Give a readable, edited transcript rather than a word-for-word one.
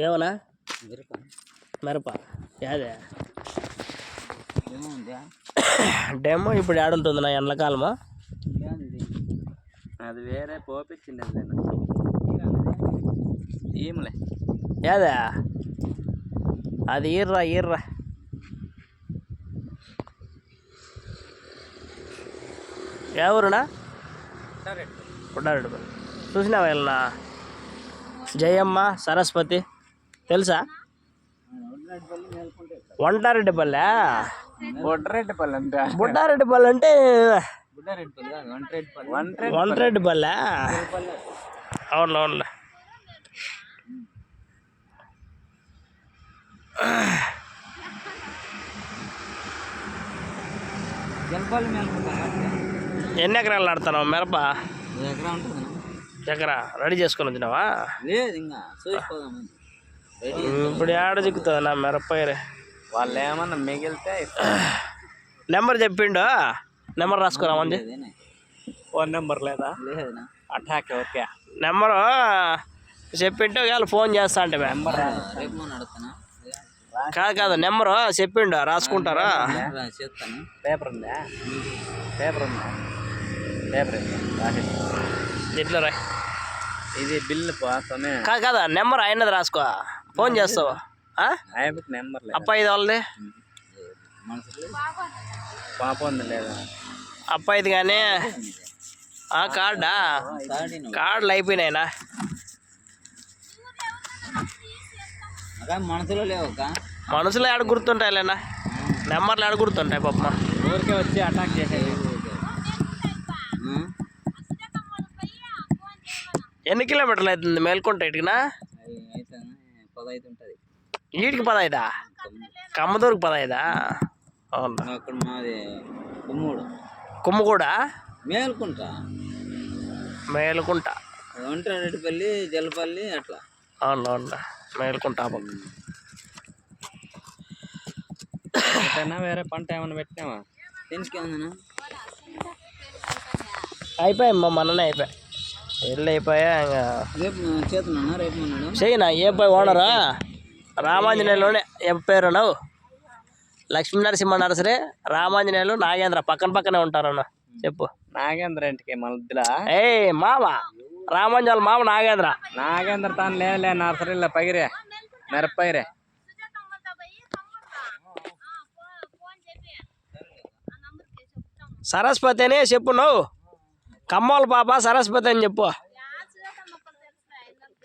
ఏమన్నా మిరప యాదే డెమో ఇప్పుడు ఏడుంటుంది నా ఎండాకాలమా అది వేరే పోపించింది ఏమలే యాదే అది ఈర్రా ఎవరునా పుట్టారెడ్డి చూసినావా వెళ్ళనా జయమ్మ సరస్వతి తెలుసా వంటారెడ్డిపల్లె బుట్టారెడ్డిపల్లి అంటే వంటరెడ్డిపల్లె అవునులే ఎన్ని ఎకరాలు ఆడుతున్నావు మిరప ఎకరా రెడీ చేసుకొని వచ్చినావా ఇప్పుడు ఏడ చిక్కుతుంది నా మిరప వాళ్ళు ఏమన్నా మిగిలితే నెంబర్ చెప్పిండు నెంబర్ రాసుకురామంది ఫోన్ నెంబర్ లేదా అటాక్ ఓకే నెంబరు చెప్పింటే ఒకవేళ ఫోన్ చేస్తా అంటే కాదు నెంబరు చెప్పిండు రాసుకుంటారా పేపర్ ఉందా పేపర్ ఇట్లా రా ఇది బిల్లు పోతానే కాదా నెంబర్ అయినది రాసుకో ఫోన్ చేస్తావు నెంబర్ అప్ప ఇది వాళ్ళది పాప ఉంది లేదా అప్ప ఇది కానీ కార్డులు అయిపోయినాయినా మనసులో ఆడ గుర్తుంటాయిలేనా నెంబర్లు ఆడ గుర్తుంటాయి పాప ఊరికే వచ్చి అటాక్ చేసేది ఎన్ని కిలోమీటర్లు అవుతుంది మేల్కొంట ఇటుకినా వీటికి 15 కమ్మదూరుకు 15 అవును కుమ్మగూడ మేలుకుంట వంటరెడ్డిపల్లి జలపల్లి అట్లా అవును మేలుకుంటా వేరే పంట ఏమైనా పెట్టినావా అయిపోయామ్మా మననే అయిపోయా ఇల్లు అయిపోయా ఇంకా చెయ్యినా ఏ పోయి ఓనరా రామాంజనేయులోనే ఏ పేరు నువ్వు లక్ష్మీ నరసింహ నర్సరీ రామాంజనేయులు నాగేంద్ర పక్కనే ఉంటారన్న చెప్పు నాగేంద్ర ఇంటికి మధ్యలో మామ రామాంజనేయులు మామ నాగేంద్ర తాను లే నర్సరీలో పగిరే మిరపైరే సరస్వతి అని చెప్పు నువ్వు కమ్మోల పాప సరస్వతి అని చెప్పు